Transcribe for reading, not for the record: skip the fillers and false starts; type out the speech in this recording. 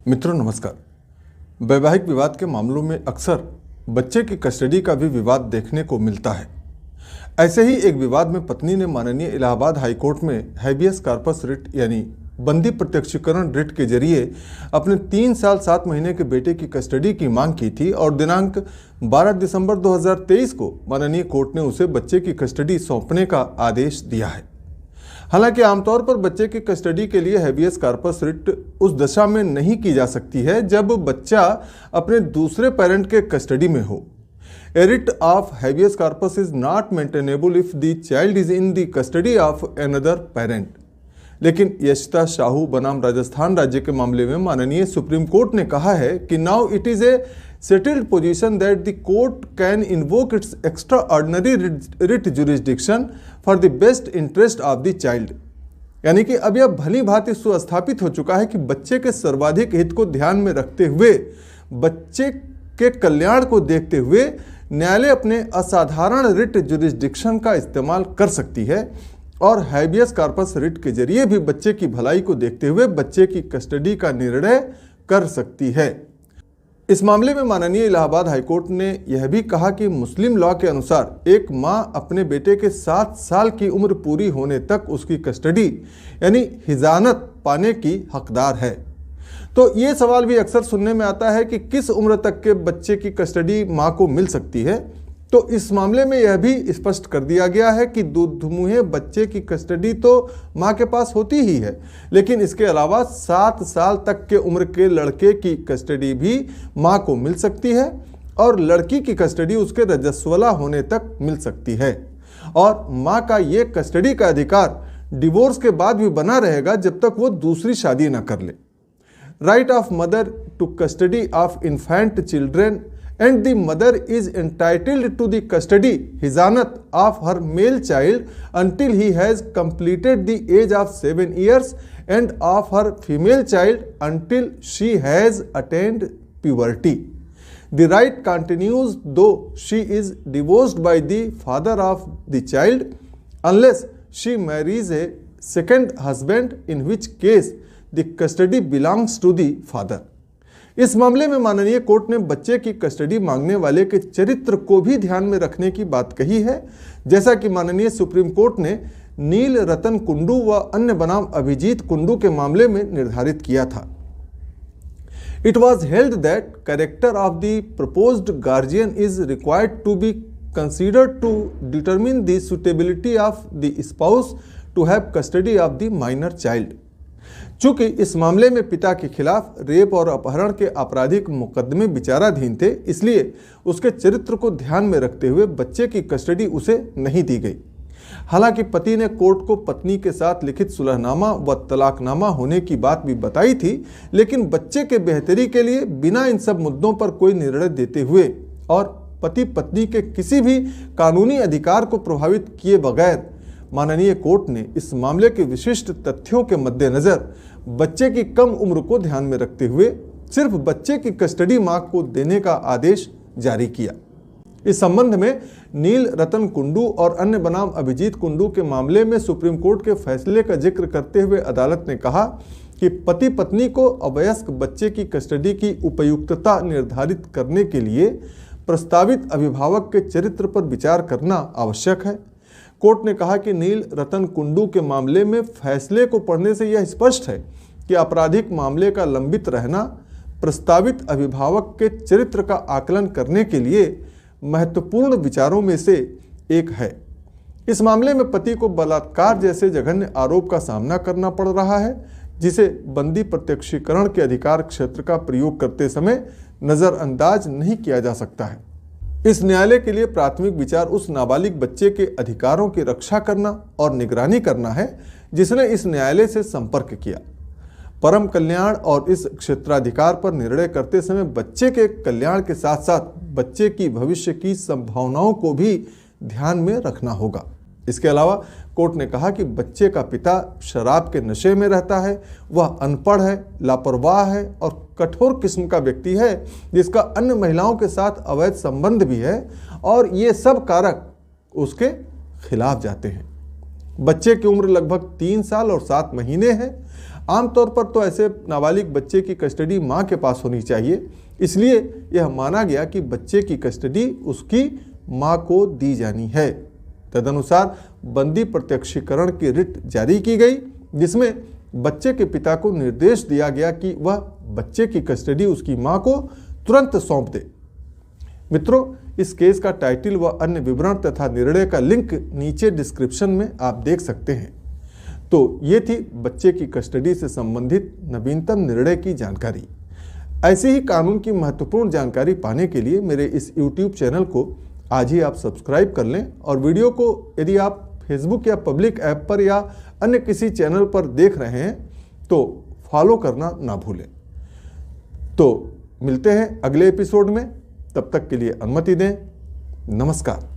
मित्रों नमस्कार। वैवाहिक विवाद के मामलों में अक्सर बच्चे की कस्टडी का भी विवाद देखने को मिलता है। ऐसे ही एक विवाद में पत्नी ने माननीय इलाहाबाद हाईकोर्ट में हैबियस कॉर्पस रिट यानी बंदी प्रत्यक्षीकरण रिट के जरिए अपने 3 साल 7 महीने के बेटे की कस्टडी की मांग की थी और दिनांक 12 दिसंबर 2023 को माननीय कोर्ट ने उसे बच्चे की कस्टडी सौंपने का आदेश दिया है। हालांकि आमतौर पर बच्चे की कस्टडी के लिए हैबियस कॉर्पस रिट उस दशा में नहीं की जा सकती है जब बच्चा अपने दूसरे पेरेंट के कस्टडी में हो। A writ of habeas corpus is not maintainable if the child is in the custody of another parent। लेकिन यशिता शाहू बनाम राजस्थान राज्य के मामले में माननीय सुप्रीम कोर्ट ने कहा है कि now it is a settled position that the court can invoke its extraordinary writ jurisdiction for the best interest of the child। यानी कि अब यह भली भांति सुस्थापित हो चुका है कि बच्चे के सर्वाधिक हित को ध्यान में रखते हुए, बच्चे के कल्याण को देखते हुए न्यायालय अपने असाधारण रिट जुरिस्डिक्शन का इस्तेमाल कर सकती है और हैबियस कॉर्पस रिट के जरिए भी बच्चे की भलाई को देखते हुए बच्चे की कस्टडी का निर्णय कर सकती है। इस मामले में माननीय इलाहाबाद हाईकोर्ट ने यह भी कहा कि मुस्लिम लॉ के अनुसार एक मां अपने बेटे के 7 साल की उम्र पूरी होने तक उसकी कस्टडी यानी हिजानत पाने की हकदार है। तो ये सवाल भी अक्सर सुनने में आता है कि किस उम्र तक के बच्चे की कस्टडी मां को मिल सकती है। तो इस मामले में यह भी स्पष्ट कर दिया गया है कि दुधमुहे बच्चे की कस्टडी तो मां के पास होती ही है, लेकिन इसके अलावा 7 साल तक के उम्र के लड़के की कस्टडी भी मां को मिल सकती है और लड़की की कस्टडी उसके रजस्वला होने तक मिल सकती है। और मां का ये कस्टडी का अधिकार डिवोर्स के बाद भी बना रहेगा जब तक वो दूसरी शादी न कर ले। Right of mother to custody of infant children and the mother is entitled to the custody hizanat of her male child until he has completed the age of 7 years and of her female child until she has attained puberty। The right continues though she is divorced by the father of the child unless she marries a second husband, in which case the custody belongs to the father। इस मामले में माननीय court ने बच्चे की custody मांगने वाले के चरित्र को भी ध्यान में रखने की बात कही है, जैसा कि माननीय सुप्रीम कोर्ट ने नील रतन कुंडू व अन्य बनाम अभिजीत कुंडू के मामले में निर्धारित किया था। It was held that character of the proposed guardian is required to be considered to determine the suitability of the spouse to have custody of the minor child. चूंकि इस मामले में पिता के खिलाफ रेप और अपहरण के आपराधिक मुकदमे विचाराधीन थे, इसलिए उसके चरित्र को ध्यान में रखते हुए बच्चे की कस्टडी उसे नहीं दी गई। हालांकि पति ने कोर्ट को पत्नी के साथ लिखित सुलहनामा व तलाकनामा होने की बात भी बताई थी, लेकिन बच्चे के बेहतरी के लिए बिना इन सब मुद्दों पर कोई निर्णय देते हुए और पति पत्नी के किसी भी कानूनी अधिकार को प्रभावित किए बगैर माननीय कोर्ट ने इस मामले के विशिष्ट तथ्यों के मद्देनजर बच्चे की कम उम्र को ध्यान में रखते हुए सिर्फ बच्चे की कस्टडी मां को देने का आदेश जारी किया। इस संबंध में नील रतन कुंडू और अन्य बनाम अभिजीत कुंडू के मामले में सुप्रीम कोर्ट के फैसले का जिक्र करते हुए अदालत ने कहा कि पति पत्नी को अवयस्क बच्चे की कस्टडी की उपयुक्तता निर्धारित करने के लिए प्रस्तावित अभिभावक के चरित्र पर विचार करना आवश्यक है। कोर्ट ने कहा कि नील रतन कुंडू के मामले में फैसले को पढ़ने से यह स्पष्ट है कि आपराधिक मामले का लंबित रहना प्रस्तावित अभिभावक के चरित्र का आकलन करने के लिए महत्वपूर्ण विचारों में से एक है। इस मामले में पति को बलात्कार जैसे जघन्य आरोप का सामना करना पड़ रहा है, जिसे बंदी प्रत्यक्षीकरण के अधिकार क्षेत्र का प्रयोग करते समय नज़रअंदाज नहीं किया जा सकता है। इस न्यायालय के लिए प्राथमिक विचार उस नाबालिग बच्चे के अधिकारों की रक्षा करना और निगरानी करना है जिसने इस न्यायालय से संपर्क किया। परम कल्याण और इस क्षेत्राधिकार पर निर्णय करते समय बच्चे के कल्याण के साथ साथ बच्चे की भविष्य की संभावनाओं को भी ध्यान में रखना होगा। इसके अलावा कोर्ट ने कहा कि बच्चे का पिता शराब के नशे में रहता है, वह अनपढ़ है, लापरवाह है और कठोर किस्म का व्यक्ति है जिसका अन्य महिलाओं के साथ अवैध संबंध भी है और ये सब कारक उसके खिलाफ जाते हैं। बच्चे की उम्र लगभग 3 साल और 7 महीने है। आमतौर पर तो ऐसे नाबालिग बच्चे की कस्टडी मां के पास होनी चाहिए, इसलिए यह माना गया कि बच्चे की कस्टडी उसकी मां को दी जानी है। तदनुसार बंदी प्रत्यक्षीकरण की रिट जारी की गई, जिसमें बच्चे के पिता को निर्देश दिया गया कि वह बच्चे की कस्टडी उसकी मां को तुरंत सौंप दे। मित्रों, इस केस का टाइटल व अन्य विवरण तथा निर्णय का लिंक नीचे डिस्क्रिप्शन में आप देख सकते हैं। तो ये थी बच्चे की कस्टडी से संबंधित नवीनतम निर्णय की जानकारी। ऐसे ही कानून की महत्वपूर्ण जानकारी पाने के लिए मेरे इस YouTube चैनल को आज ही आप सब्सक्राइब कर लें और वीडियो को यदि आप फेसबुक या पब्लिक ऐप पर या अन्य किसी चैनल पर देख रहे हैं तो फॉलो करना ना भूलें। तो मिलते हैं अगले एपिसोड में, तब तक के लिए अनुमति दें। नमस्कार।